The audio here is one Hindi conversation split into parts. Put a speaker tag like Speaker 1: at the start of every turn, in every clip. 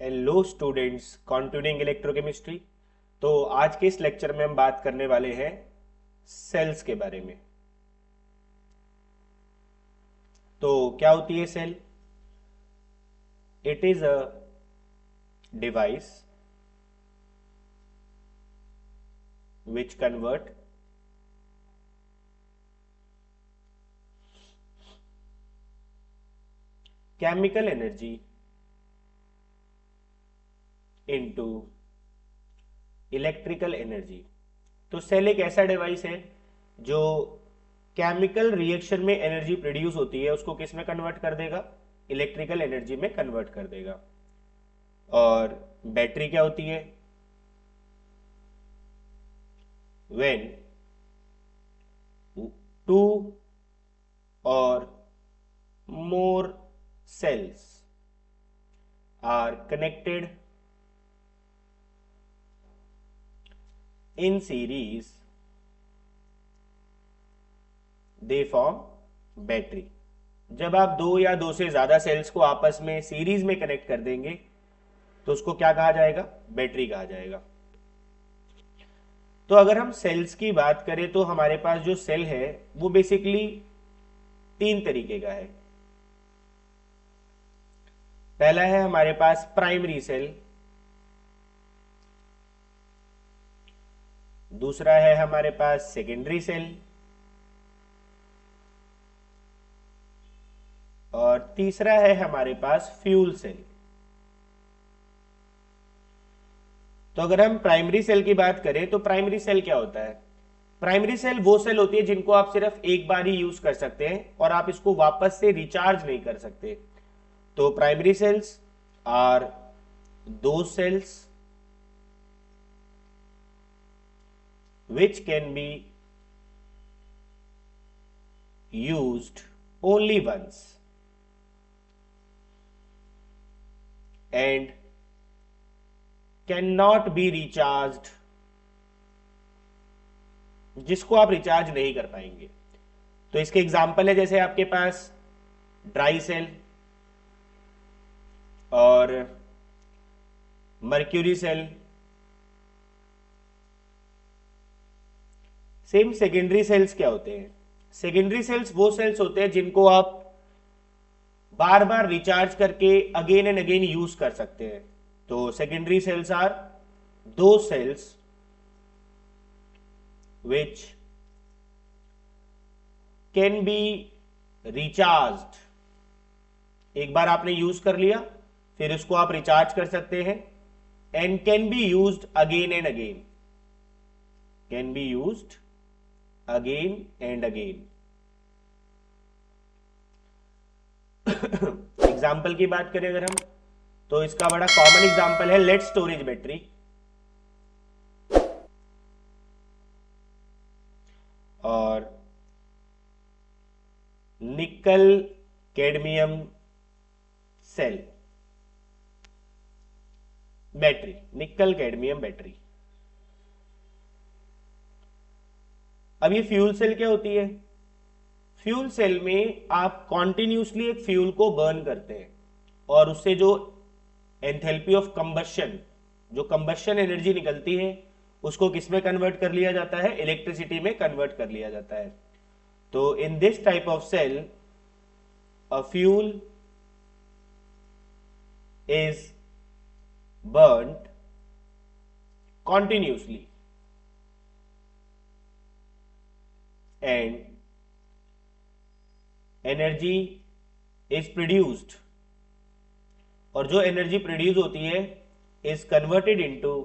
Speaker 1: Hello students, continuing electrochemistry. तो आज के इस लेक्चर में हम बात करने वाले हैं सेल्स के बारे में। तो क्या होती है cell? It is a device which convert chemical energy into electrical energy. तो सेल एक ऐसा डिवाइस है जो केमिकल रिएक्शन में एनर्जी प्रोड्यूस होती है उसको किस में कन्वर्ट कर देगा? इलेक्ट्रिकल एनर्जी में कन्वर्ट कर देगा। और बैटरी क्या होती है? व्हेन टू और more cells are connected in series, they form battery. जब आप दो या दो से ज्यादा सेल्स को आपस में सीरीज में कनेक्ट कर देंगे तो उसको क्या कहा जाएगा? बैटरी कहा जाएगा। तो अगर हम सेल्स की बात करें तो हमारे पास जो सेल है वो बेसिकली तीन तरीके का है। पहला है हमारे पास प्राइमरी सेल, दूसरा है हमारे पास सेकेंडरी सेल, और तीसरा है हमारे पास फ्यूल सेल। तो अगर हम प्राइमरी सेल की बात करें तो प्राइमरी सेल क्या होता है? प्राइमरी सेल वो सेल होती है जिनको आप सिर्फ एक बार ही यूज कर सकते हैं और आप इसको वापस से रिचार्ज नहीं कर सकते। तो प्राइमरी सेल्स आर दो sales which can be used only once and cannot be recharged, जिसको आप रिचार्ज नहीं कर पाएंगे। तो इसके एग्जाम्पल है जैसे आपके पास ड्राई सेल और mercury cell. Same secondary cells क्या होते हैं? सेकेंडरी सेल्स वो सेल्स होते हैं जिनको आप बार बार रिचार्ज करके अगेन एंड अगेन यूज कर सकते हैं। तो सेकेंडरी सेल्स आर दो cells which can be recharged. एक बार आपने यूज कर लिया फिर उसको आप रिचार्ज कर सकते हैं। And can be used again and again, can be used again and again. Example की बात करें अगर हम, तो इसका बड़ा कॉमन एग्जाम्पल है लेड स्टोरेज बैटरी। और nickel cadmium cell battery, nickel cadmium battery. अब ये फ्यूल सेल क्या होती है? फ्यूल सेल में आप कॉन्टिन्यूसली एक फ्यूल को बर्न करते हैं और उससे जो एंथैल्पी ऑफ कंबशन, जो कंबशन एनर्जी निकलती है उसको किस में कन्वर्ट कर लिया जाता है? इलेक्ट्रिसिटी में कन्वर्ट कर लिया जाता है। तो in this type of cell a fuel is burned continuously and energy is produced, और जो एनर्जी प्रोड्यूस होती है इज कन्वर्टेड इनटू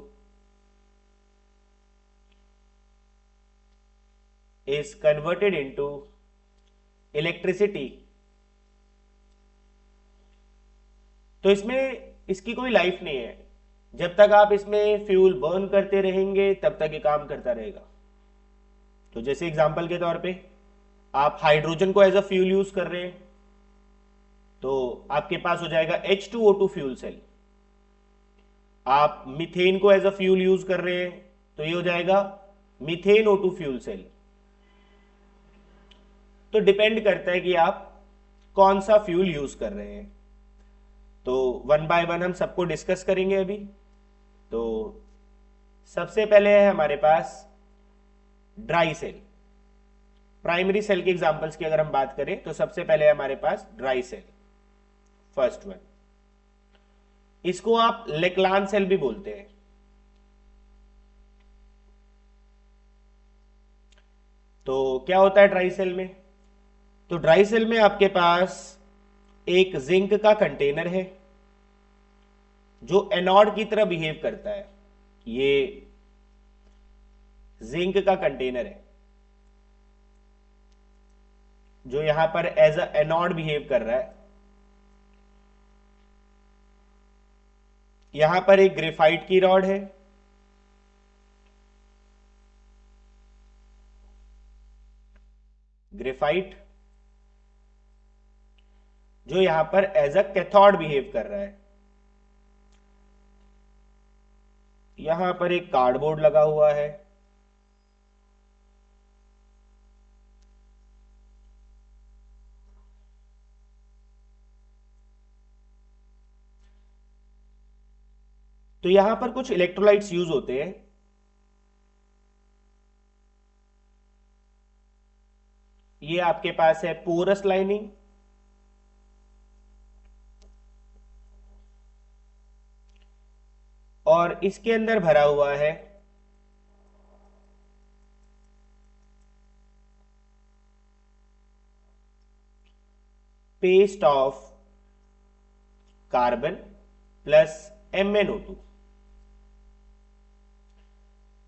Speaker 1: इलेक्ट्रिसिटी। तो इसमें इसकी कोई लाइफ नहीं है। जब तक आप इसमें फ्यूल बर्न करते रहेंगे तब तक ये काम करता रहेगा। तो जैसे एग्जांपल के तौर पे आप हाइड्रोजन को एज अ फ्यूल यूज कर रहे हैं तो आपके पास हो जाएगा H2O2 फ्यूल सेल। आप मीथेन को एज अ फ्यूल यूज कर रहे हैं तो ये हो जाएगा मीथेन O2 फ्यूल सेल। तो डिपेंड करता है कि आप कौन सा फ्यूल यूज कर रहे हैं। तो वन बाय वन हम सबको डिस्कस करेंगे अभी। तो सबसे पहले है हमारे पास ड्राई सेल। प्राइमरी सेल के एग्जांपल्स की अगर हम बात करें तो सबसे पहले है हमारे पास ड्राई सेल, फर्स्ट वन। इसको आप लेक्लान सेल भी बोलते हैं। तो क्या होता है ड्राई सेल में? तो ड्राई सेल में आपके पास एक जिंक का कंटेनर है जो एनोड की तरह बिहेव करता है। ये जिंक का कंटेनर है जो यहां पर एज अ एनोड बिहेव कर रहा है। यहां पर एक ग्रेफाइट की रॉड है, ग्रेफाइट, जो यहां पर एज अ कैथोड बिहेव कर रहा है। यहां पर एक कार्डबोर्ड लगा हुआ है, तो यहां पर कुछ इलेक्ट्रोलाइट्स यूज होते हैं। ये आपके पास है पोरस लाइनिंग, और इसके अंदर भरा हुआ है paste of carbon plus MnO2।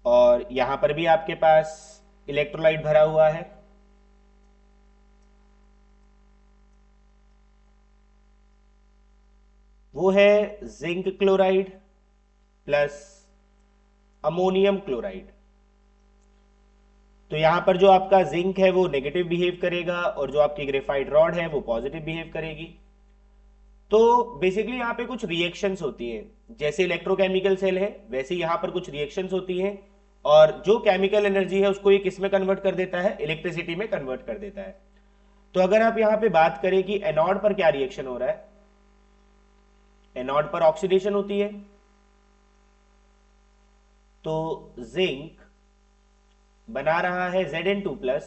Speaker 1: और यहां पर भी आपके पास इलेक्ट्रोलाइट भरा हुआ है। वो है zinc chloride plus ammonium chloride. तो यहां पर जो आपका जिंक है वो नेगेटिव बिहेव करेगा और जो आपकी ग्रेफाइट रॉड है वो पॉजिटिव बिहेव करेगी। तो बेसिकली यहां पे कुछ रिएक्शंस होती हैं। जैसे इलेक्ट्रोकेमिकल सेल है वैसे यहां पर कुछ रिएक्शंस होती हैं, और जो केमिकल एनर्जी है उसको ये किस में कन्वर्ट कर देता है? इलेक्ट्रिसिटी में कन्वर्ट कर देता है। तो अगर आप यहां पे बात करें कि एनोड पर क्या रिएक्शन हो रहा है, एनोड पर ऑक्सीडेशन होती है। तो जिंक बना रहा है Zn2+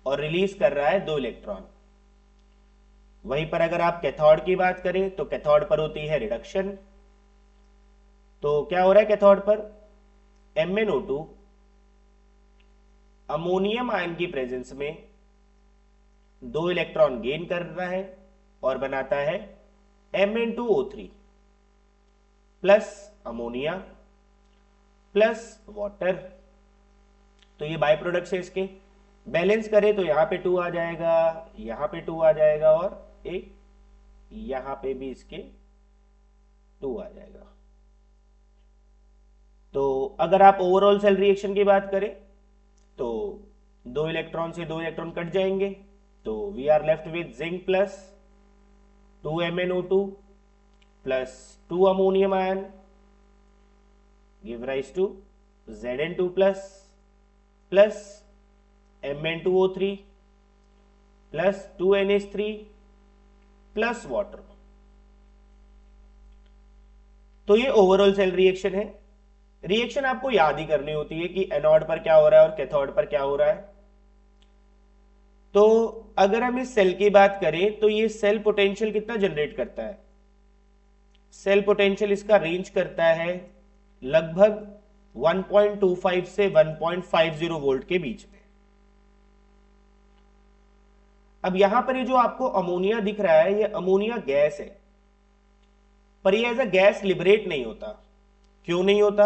Speaker 1: और रिलीज कर रहा है 2 इलेक्ट्रॉन। वहीं पर अगर आप कैथोड की बात करें तो कैथोड पर होती है रिडक्शन। तो क्या हो रहा है कैथोड पर? MnO2 अमोनियम आयन की प्रेजेंस में 2 इलेक्ट्रॉन गेन कर रहा है और बनाता है Mn2O3 plus ammonia plus water. तो ये बाय प्रोडक्ट्स है इसके। बैलेंस करें तो यहां पे 2 आ जाएगा, यहां पे 2 आ जाएगा, और एक यहां पे भी इसके 2 आ जाएगा। तो अगर आप ओवरऑल सेल रिएक्शन की बात करें तो 2 इलेक्ट्रॉन से 2 इलेक्ट्रॉन कट जाएंगे। तो we are left with zinc plus 2 MnO2 plus 2 ammonium ion give rise to Zn2+ plus Mn2O3 plus 2NH3 plus water. तो ये ओवरऑल सेल रिएक्शन है। रिएक्शन आपको याद ही करनी होती है कि एनोड पर क्या हो रहा है और कैथोड पर क्या हो रहा है। तो अगर हम इस सेल की बात करें तो ये सेल पोटेंशियल कितना जनरेट करता है? सेल पोटेंशियल इसका रेंज करता है लगभग 1.25 से 1.50 वोल्ट के बीच में। अब यहां पर ये जो आपको अमोनिया दिख रहा है ये अमोनिया गैस है, पर ये एज अ गैस लिबरेट नहीं होता। क्यों नहीं होता?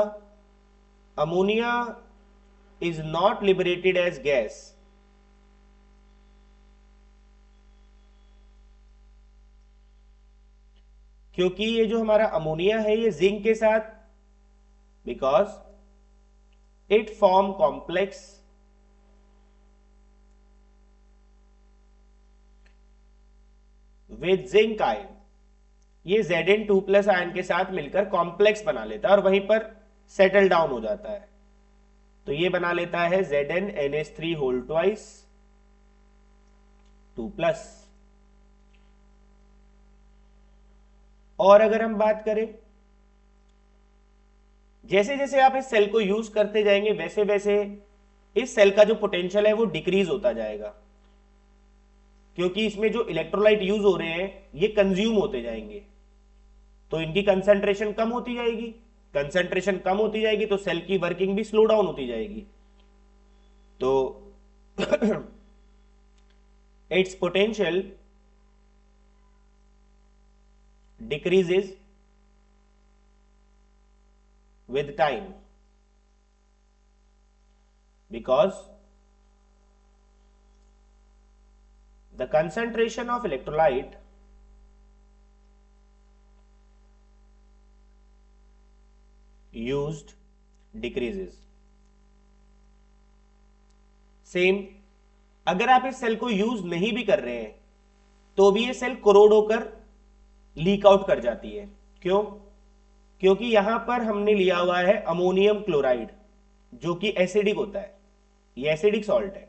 Speaker 1: Ammonia is not liberated as gas क्योंकि ये जो हमारा अमोनिया है ये जिंक के साथ, because it form complex with zinc ion, ये Zn2+ आयन के साथ मिलकर कॉम्प्लेक्स बना लेता है और वहीं पर सेटल डाउन हो जाता है। तो ये बना लेता है ZnNH3 होल ट्वाइस 2+। और अगर हम बात करें, जैसे जैसे आप इस सेल को यूज करते जाएंगे वैसे वैसे इस सेल का जो पोटेंशियल है वो डिक्रीज होता जाएगा, क्योंकि इसमें जो इलेक्ट्रोलाइट यूज हो रहे हैं ये कंज्यूम होते जाएंगे, तो इनकी कंसंट्रेशन कम होती जाएगी। कंसंट्रेशन कम होती जाएगी तो सेल की वर्किंग भी स्लो डाउन होती जाएगी। तो it's potential decreases with time because the concentration of electrolyte used decreases. Same अगर आप इस सेल को यूज नहीं भी कर रहे हैं तो भी ये सेल कोरोड होकर लीक आउट कर जाती है। क्यों? क्योंकि यहां पर हमने लिया हुआ है अमोनियम क्लोराइड जो कि एसिडिक होता है, ये एसिडिक सॉल्ट है।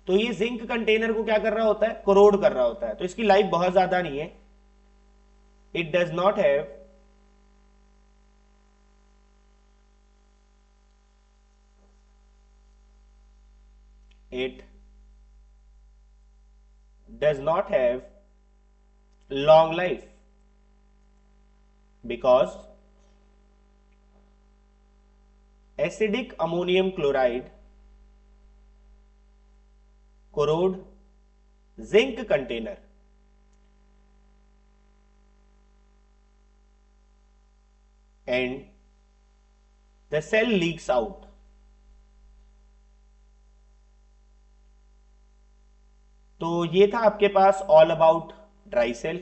Speaker 1: तो ये जिंक कंटेनर को क्या कर रहा होता है? कोरोड कर रहा होता है। तो इसकी लाइफ बहुत ज्यादा नहीं है। It does not have it does not have long life because acidic ammonium chloride corrode zinc container and the cell leaks out. तो ये था आपके पास all about dry cell.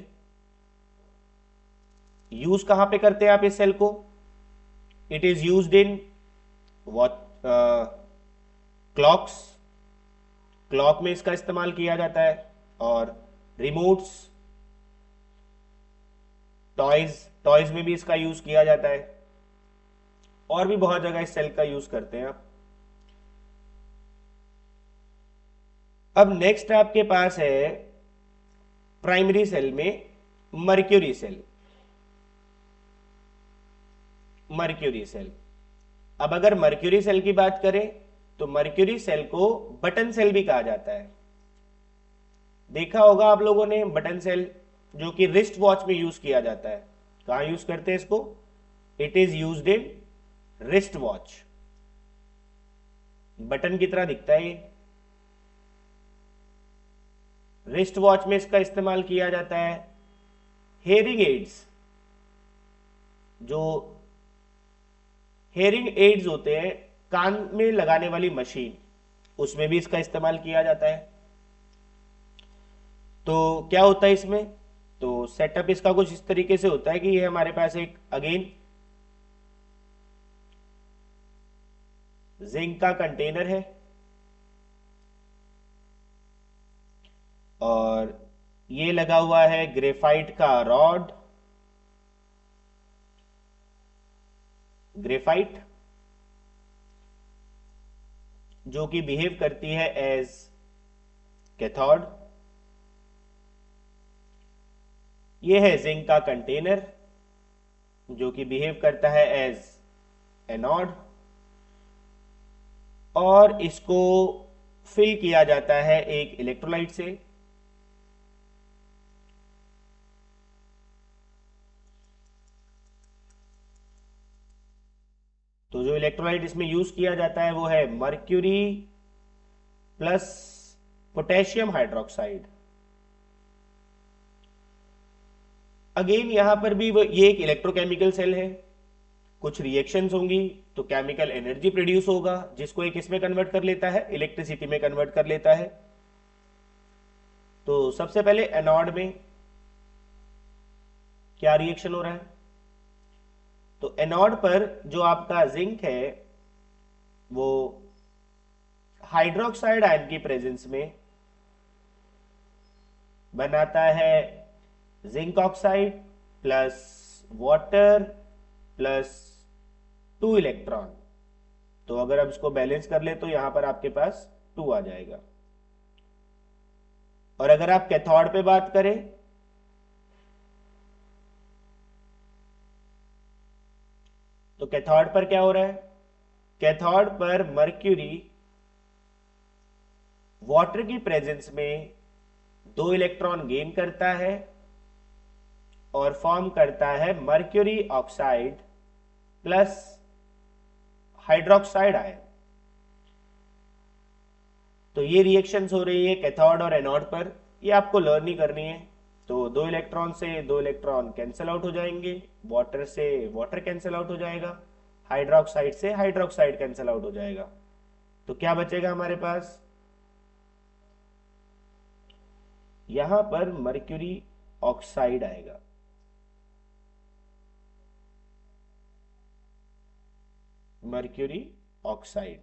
Speaker 1: Use कहां पे करते हैं आप इस सेल को? It is used in what clocks, clock में इसका इस्तेमाल किया जाता है, और रिमोट्स, टॉयज, टॉयज में भी इसका यूज किया जाता है, और भी बहुत जगह इस सेल का यूज करते हैं आप। अब नेक्स्ट आपके पास है प्राइमरी सेल में मर्क्यूरी सेल। मर्क्यूरी सेल, अब अगर मर्क्यूरी सेल की बात करें तो मर्क्यूरी सेल को बटन सेल भी कहा जाता है। देखा होगा आप लोगों ने बटन सेल, जो कि रिस्ट वॉच में यूज किया जाता है। कहां यूज करते हैं इसको? It is used in wrist watch. Button की तरह दिखता है ये। रिस्ट वॉच में इसका इस्तेमाल किया जाता है। हेयरिंग एड्स, जो हेयरिंग एड्स होते हैं कान में लगाने वाली मशीन, उसमें भी इसका इस्तेमाल किया जाता है। तो क्या होता है इसमें? तो सेटअप इसका कुछ इस तरीके से होता है कि ये हमारे पास एक अगेन जिंक का कंटेनर है, और ये लगा हुआ है ग्रेफाइट का रॉड, ग्रेफाइट जो कि बिहेव करती है एज कैथोड। ये है जिंक का कंटेनर जो कि बिहेव करता है एज एनोड, और इसको फिल किया जाता है एक इलेक्ट्रोलाइट से। तो जो इलेक्ट्रोलाइट इसमें यूज किया जाता है वो है mercury plus potassium hydroxide. Again यहां पर भी ये एक इलेक्ट्रोकेमिकल सेल है। कुछ रिएक्शंस होंगी तो केमिकल एनर्जी प्रोड्यूस होगा, जिसको एक इसमें कन्वर्ट कर लेता है, इलेक्ट्रिसिटी में कन्वर्ट कर लेता है। तो सबसे पहले एनोड में क्या रिएक्शन हो रहा है? तो एनोड पर जो आपका जिंक है वो हाइड्रोक्साइड आयन की प्रेजेंस में बनाता है zinc oxide plus water plus 2 electron. तो अगर हम इसको बैलेंस कर ले तो यहां पर आपके पास 2 आ जाएगा। और अगर आप कैथोड पे बात करें तो कैथोड पर क्या हो रहा है? कैथोड पर मर्क्यूरी वाटर की प्रेजेंस में 2 इलेक्ट्रॉन गेन करता है और फॉर्म करता है mercury oxide plus hydroxide ion. तो ये रिएक्शंस हो रही है कैथोड और एनोड पर, ये आपको लर्न ही करनी है। तो 2 इलेक्ट्रॉन से 2 इलेक्ट्रॉन कैंसिल आउट हो जाएंगे, वाटर से वाटर कैंसिल आउट हो जाएगा, हाइड्रोक्साइड से हाइड्रोक्साइड कैंसिल आउट हो जाएगा। तो क्या बचेगा हमारे पास? यहां पर मर्क्यूरी ऑक्साइड आएगा। Mercury oxide,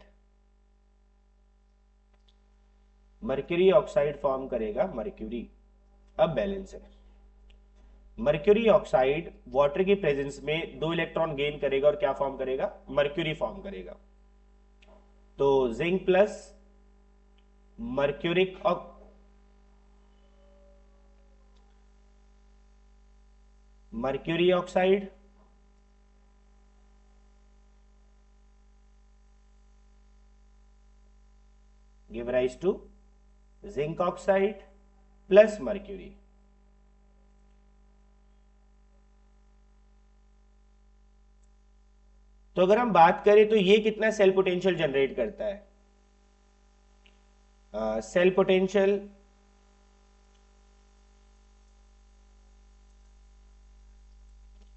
Speaker 1: mercury oxide form करेगा मर्क्यूरी। अब बैलेंस है, मर्क्यूरी ऑक्साइड वाटर की प्रेजेंस में 2 इलेक्ट्रॉन गेन करेगा और क्या फॉर्म करेगा? मर्क्यूरी फॉर्म करेगा। तो zinc plus mercuric mercury oxide give rise to zinc oxide plus mercury. तो अगर हम बात करें तो ये कितना सेल पोटेंशियल जनरेट करता है? सेल पोटेंशियल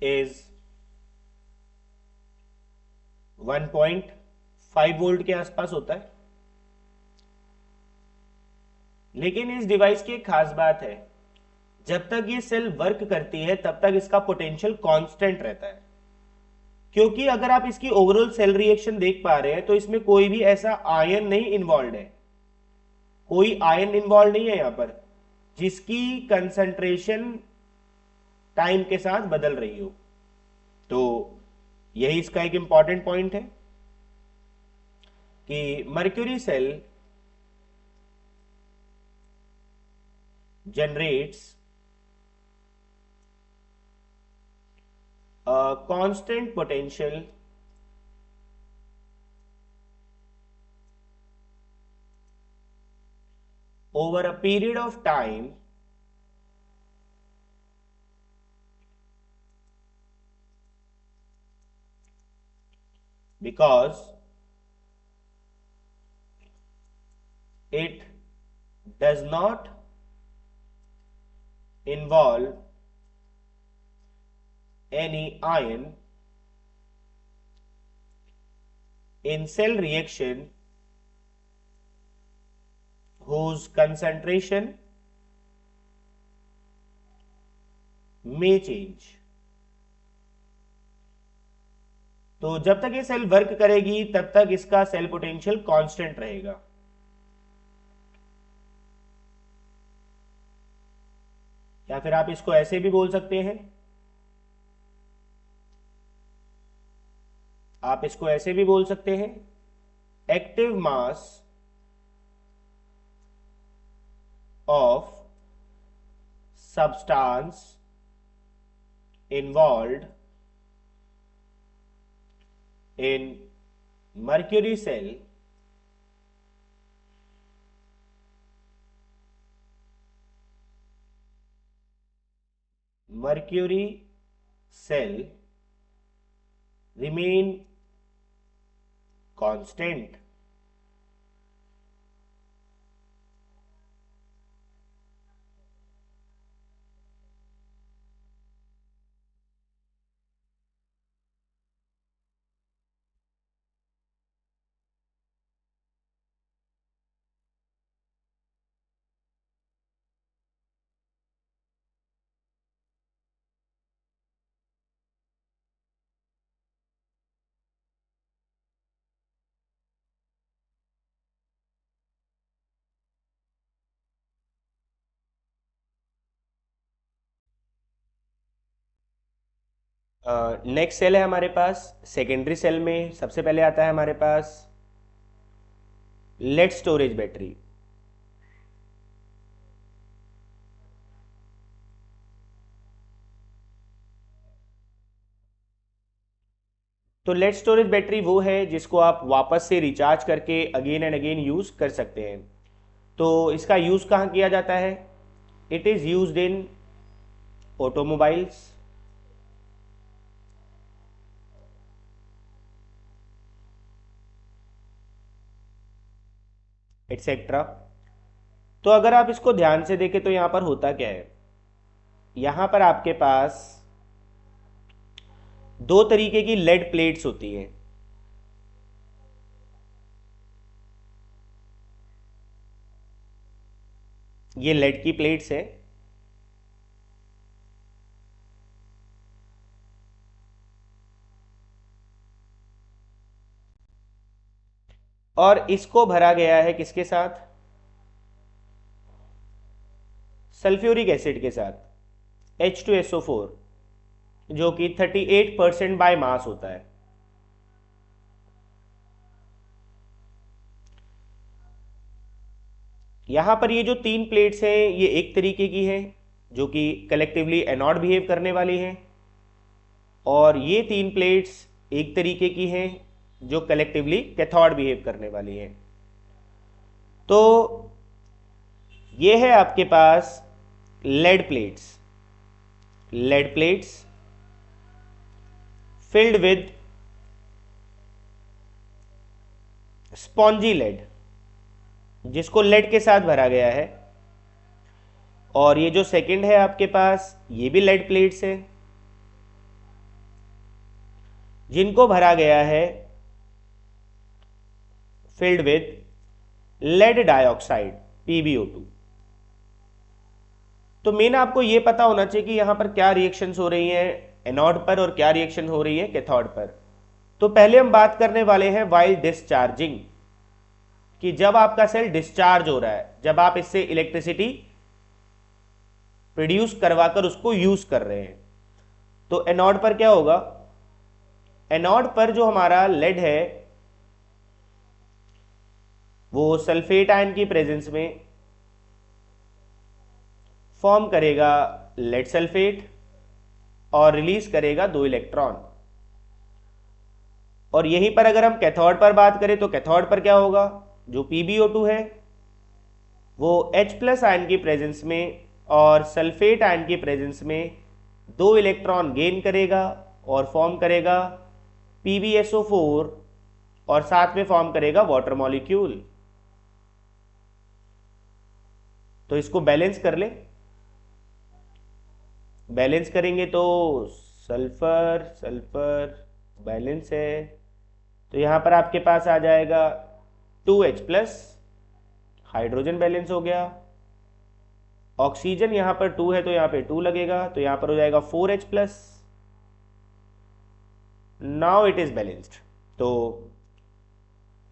Speaker 1: इज 1.5 वोल्ट के आसपास होता है। लेकिन इस डिवाइस की एक खास बात है, जब तक ये सेल वर्क करती है तब तक इसका पोटेंशियल कांस्टेंट रहता है। क्योंकि अगर आप इसकी ओवरऑल सेल रिएक्शन देख पा रहे हैं तो इसमें कोई भी ऐसा आयन नहीं इन्वॉल्व है, कोई आयन इन्वॉल्व नहीं है यहां पर जिसकी कंसंट्रेशन टाइम के साथ बदल रही हो। तो यही इसका एक इंपॉर्टेंट पॉइंट है कि mercury cell generates a constant potential over a period of time because it does not involve any ion in cell reaction whose concentration may change। तो जब तक ये सेल वर्क करेगी तब तक इसका सेल पोटेंशियल कांस्टेंट रहेगा। या फिर आप इसको ऐसे भी बोल सकते हैं, आप इसको ऐसे भी बोल सकते हैं, active mass of substance involved in mercury cell remain constant। Next cell है हमारे पास सेकेंडरी सेल में, सबसे पहले आता है हमारे पास लेड स्टोरेज बैटरी। तो लेड स्टोरेज बैटरी वो है जिसको आप वापस से रिचार्ज करके अगेन एंड अगेन यूज कर सकते हैं। तो इसका यूज कहाँ किया जाता है? It is used in automobiles, etcetera. तो अगर आप इसको ध्यान से देखें तो यहां पर होता क्या है, यहां पर आपके पास दो तरीके की लेड प्लेट्स होती हैं। ये लेड की प्लेट्स है, और इसको भरा गया है किसके साथ? सल्फ्यूरिक एसिड के साथ, H2SO4, जो कि 38% बाय मास होता है। यहां पर ये जो तीन प्लेट्स हैं ये एक तरीके की है जो कि कलेक्टिवली एनोड बिहेव करने वाली हैं, और ये तीन प्लेट्स एक तरीके की हैं जो कलेक्टिवली कैथोड बिहेव करने वाली हैं। तो ये है आपके पास lead plates, lead plates filled with spongy lead, जिसको लेड के साथ भरा गया है। और ये जो सेकंड है आपके पास, ये भी लेड प्लेट्स है जिनको भरा गया है filled with lead dioxide, PbO2। तो मेन आपको यह पता होना चाहिए कि यहां पर क्या रिएक्शंस हो रही हैं एनोड पर और क्या रिएक्शन हो रही है कैथोड पर। तो पहले हम बात करने वाले हैं वाइल डिस्चार्जिंग, कि जब आपका सेल डिस्चार्ज हो रहा है, जब आप इससे इलेक्ट्रिसिटी प्रोड्यूस करवाकर उसको यूज कर रहे हैं। तो एनोड पर क्या होगा? एनोड पर जो हमारा लेड है वो सल्फेट आयन की प्रेजेंस में फॉर्म करेगा लेड सल्फेट और रिलीज करेगा 2 इलेक्ट्रॉन। और यहीं पर अगर हम कैथोड पर बात करें तो कैथोड पर क्या होगा? जो PbO2 है वो H+ आयन की प्रेजेंस में और सल्फेट आयन की प्रेजेंस में 2 इलेक्ट्रॉन गेन करेगा और फॉर्म करेगा PbSO4 और साथ में फॉर्म करेगा वाटर मॉलिक्यूल। तो इसको बैलेंस कर ले, बैलेंस करेंगे तो सल्फर सल्फर बैलेंस है, तो यहां पर आपके पास आ जाएगा 2H+, हाइड्रोजन बैलेंस हो गया। ऑक्सीजन यहां पर 2 है तो यहां पे 2 लगेगा, तो यहां पर हो जाएगा 4H+। Now it is balanced. तो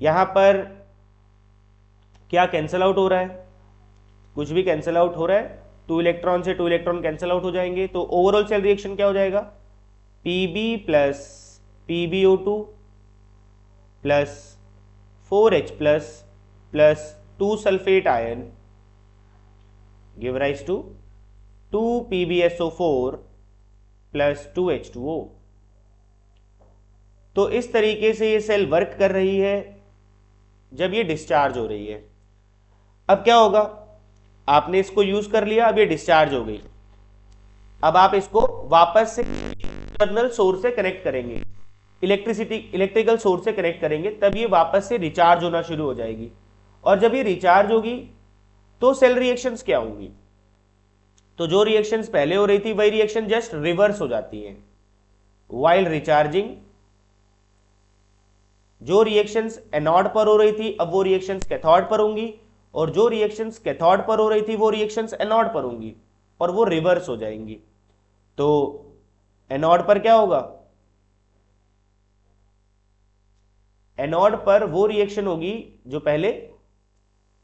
Speaker 1: यहां पर क्या कैंसल आउट हो रहा है? कुछ भी कैंसल आउट हो रहा है, 2 इलेक्ट्रॉन से 2 इलेक्ट्रॉन कैंसल आउट हो जाएंगे। तो ओवरऑल सेल रिएक्शन क्या हो जाएगा? Pb plus PbO2 plus 4H+ plus 2 sulphate ion give rise to 2 PbSO4 plus 2H2O। तो इस तरीके से ये सेल वर्क कर रही है जब ये डिस्चार्ज हो रही है। अब क्या होगा? आपने इसको यूज कर लिया, अब ये डिस्चार्ज हो गई। अब आप इसको वापस से एक्सटर्नल सोर्स से कनेक्ट करेंगे, इलेक्ट्रिकल सोर्स से कनेक्ट करेंगे, तब ये वापस से रिचार्ज होना शुरू हो जाएगी। और जब ये रिचार्ज होगी तो सेल रिएक्शंस क्या होंगी? तो जो रिएक्शंस पहले हो रही थी वही रिएक्शन जस्ट रिवर्स हो जाती है। वाइल रिचार्जिंग जो रिएक्शंस एनोड पर हो रही थी अब वो रिएक्शंस कैथोड पर होंगी, और जो रिएक्शंस कैथोड पर हो रही थी वो रिएक्शंस एनोड पर होंगी और वो रिवर्स हो जाएंगी। तो एनोड पर क्या होगा? एनोड पर वो रिएक्शन होगी जो पहले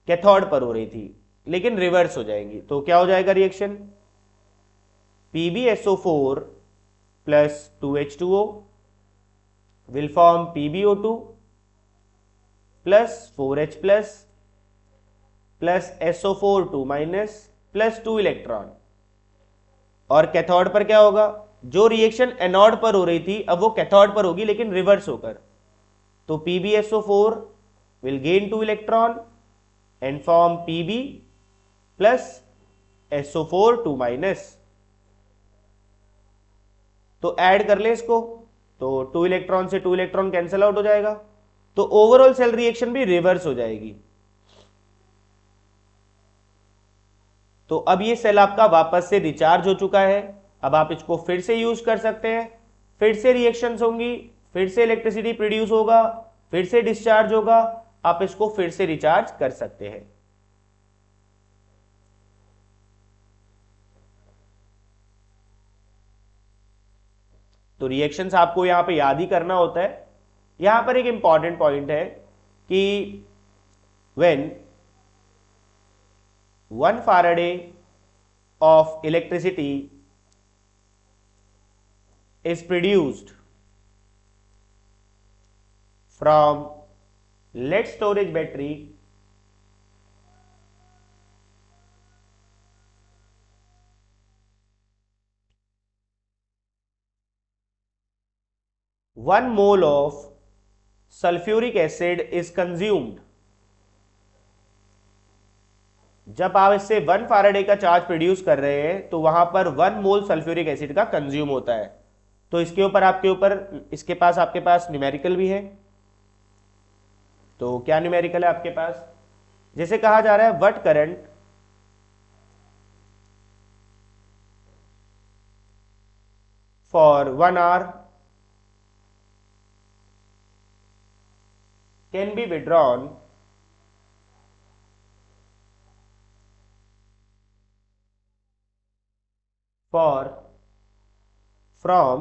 Speaker 1: कैथोड पर हो रही थी लेकिन रिवर्स हो जाएंगी। तो क्या हो जाएगा reaction? PbSO4 plus 2H2O will form PbO2 plus 4H+ plus SO4 2- plus 2 electron. और कैथोड पर क्या होगा? जो रिएक्शन एनोड पर हो रही थी अब वो कैथोड पर होगी लेकिन रिवर्स होकर। तो PbSO4 will gain 2 electron and form Pb plus SO4 2 minus. तो ऐड कर ले इसको, तो 2 इलेक्ट्रॉन से 2 इलेक्ट्रॉन कैंसिल आउट हो जाएगा, तो ओवरऑल सेल रिएक्शन भी रिवर्स हो जाएगी। तो अब ये सेल आपका वापस से रिचार्ज हो चुका है। अब आप इसको फिर से यूज कर सकते हैं, फिर से रिएक्शंस होंगी, फिर से इलेक्ट्रिसिटी प्रोड्यूस होगा, फिर से डिस्चार्ज होगा, आप इसको फिर से रिचार्ज कर सकते हैं। तो रिएक्शंस आपको यहां पे याद ही करना होता है। यहां पर एक इंपॉर्टेंट पॉइंट है कि when 1 Faraday of electricity is produced from lead storage battery, one mole of sulfuric acid is consumed। जब आप इससे 1 फैराडे का चार्ज प्रोड्यूस कर रहे हैं तो वहां पर 1 मोल सल्फ्यूरिक एसिड का कंज्यूम होता है। तो इसके ऊपर इसके पास आपके पास न्यूमेरिकल भी है। तो क्या न्यूमेरिकल है आपके पास, जैसे कहा जा रहा है what current for 1 hour can be withdrawn from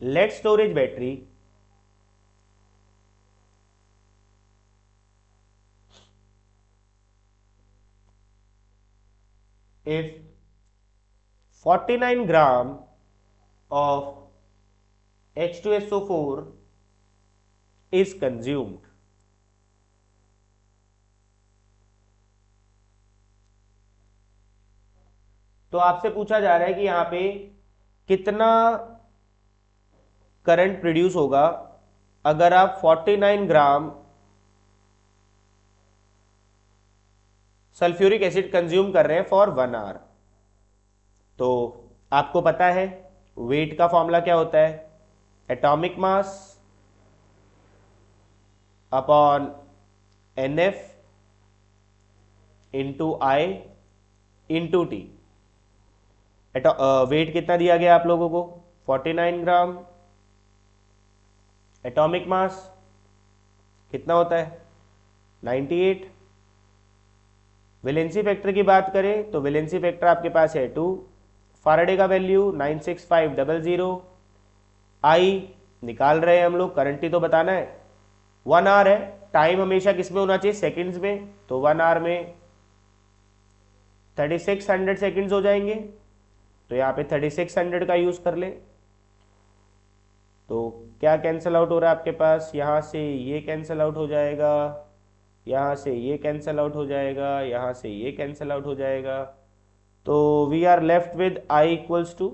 Speaker 1: lead storage battery if 49 gram of H2SO4 is consumed। तो आपसे पूछा जा रहा है कि यहां पे कितना करंट प्रोड्यूस होगा अगर आप 49 ग्राम सल्फ्यूरिक एसिड कंज्यूम कर रहे हैं फॉर 1 आवर। तो आपको पता है वेट का फॉर्मूला क्या होता है, atomic mass upon NF into I into T। Weight कितना दिया गया आप लोगों को, 49 ग्राम। एटॉमिक मास कितना होता है, 98। वैलेंसी फैक्टर की बात करें तो वैलेंसी फैक्टर आपके पास है 2। फैराडे का वैल्यू 96500। आई निकाल रहे हैं हम लोग, करंट ही तो बताना है। 1 आवर है, टाइम हमेशा किस में होना चाहिए, सेकंड्स में। तो 1 आवर में 3600 सेकंड्स हो जाएंगे। तो यहाँ पे 3600 का यूज कर ले। तो क्या कैंसिल आउट हो रहा है आपके पास, यहां से ये कैंसिल आउट हो जाएगा, यहां से ये कैंसिल आउट हो जाएगा, यहां से ये कैंसिल आउट हो जाएगा। तो we are left with I equals to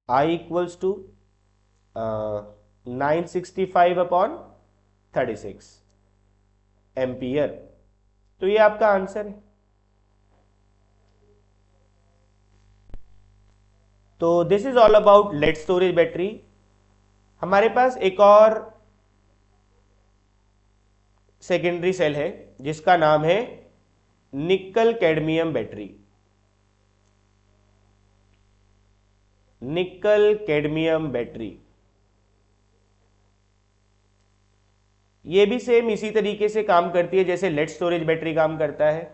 Speaker 1: I equals to 965 upon 36 ampere. तो ये आपका आंसर है। तो this is all about lead storage battery. हमारे पास एक और सेकेंडरी सेल है जिसका नाम है निकल cadmium battery. Nickel cadmium battery ये भी सेम इसी तरीके से काम करती है जैसे लेड स्टोरेज बैटरी काम करता है।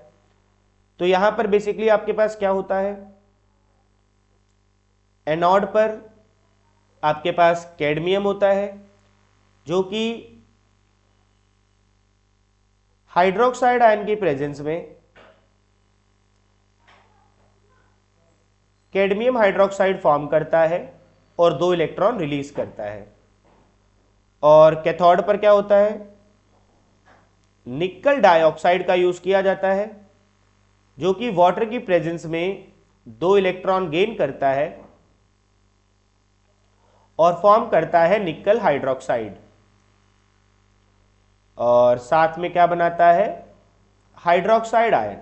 Speaker 1: तो यहां पर बेसिकली आपके पास क्या होता है, एनोड पर आपके पास कैडमियम होता है जो कि हाइड्रोक्साइड आयन की प्रेजेंस में कैडमियम हाइड्रोक्साइड फॉर्म करता है और 2 इलेक्ट्रॉन रिलीज करता है। और कैथोड पर क्या होता है, निकल डाइऑक्साइड का यूज किया जाता है, जो कि वाटर की प्रेजेंस में 2 इलेक्ट्रॉन गेन करता है और फॉर्म करता है निकल हाइड्रोक्साइड, और साथ में क्या बनाता है, हाइड्रोक्साइड आयन।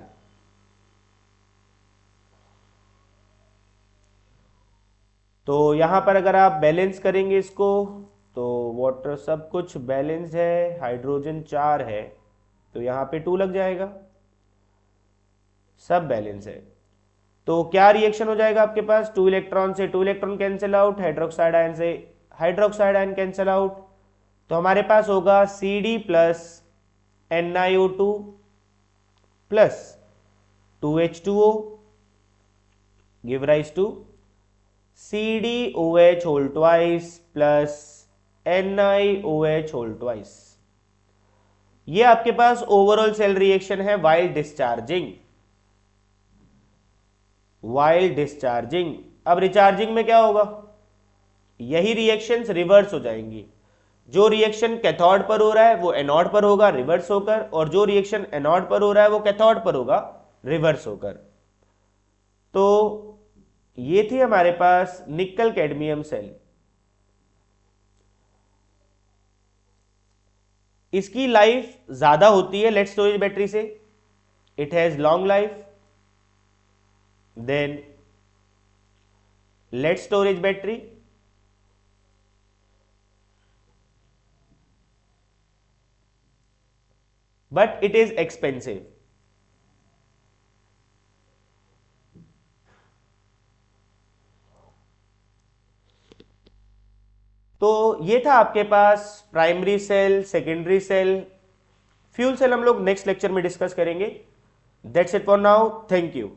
Speaker 1: तो यहां पर अगर आप बैलेंस करेंगे इसको, तो वाटर सब कुछ बैलेंस है, हाइड्रोजन 4 है, तो यहां पे 2 लग जाएगा, सब बैलेंस है। तो क्या रिएक्शन हो जाएगा आपके पास, 2 इलेक्ट्रॉन से 2 electron cancel out, hydroxide ion से हाइड्रोक्साइड आयन कैंसिल आउट, तो हमारे पास होगा CD plus NiO2 plus 2H2O give rise to CdOH whole twice plus NiOH whole twice. ये आपके पास ओवरऑल सेल रिएक्शन है वाइल डिस्चार्जिंग। अब रिचार्जिंग में क्या होगा, यही रिएक्शंस रिवर्स हो जाएंगी। जो रिएक्शन कैथोड पर हो रहा है वो एनोड पर होगा रिवर्स होकर, और जो रिएक्शन एनोड पर हो रहा है वो कैथोड पर होगा रिवर्स होकर। तो ये थी हमारे पास निकल कैडमियम सेल। इसकी लाइफ ज्यादा होती है लेड स्टोरेज बैटरी से, it has long life than lead storage battery, but it is expensive। तो ये था आपके पास primary cell, secondary cell, fuel cell हम लोग नेक्स्ट लेक्चर में डिस्कस करेंगे। That's it for now, thank you.